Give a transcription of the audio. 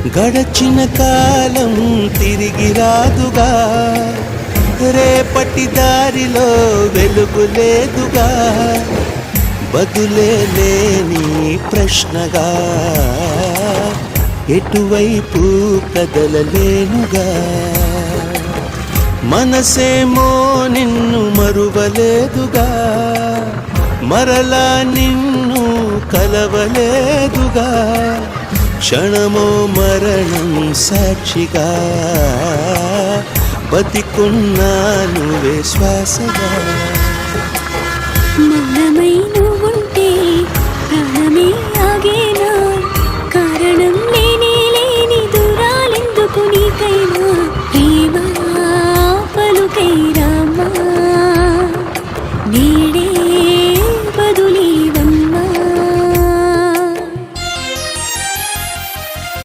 గడచిన కాలం తిరిగి రాదుగా, రేపటి దారిలో వెలుగు లేదుగా, బదులే లేని ప్రశ్నగా ఎటువైపు కదలలేనుగా. మనసేమో నిన్ను మరువలేదుగా, మరలా నిన్ను కలవలేదుగా, క్షణమో మరణం సాక్షిగా బతికున్నా నువ్వే శ్వాసగా.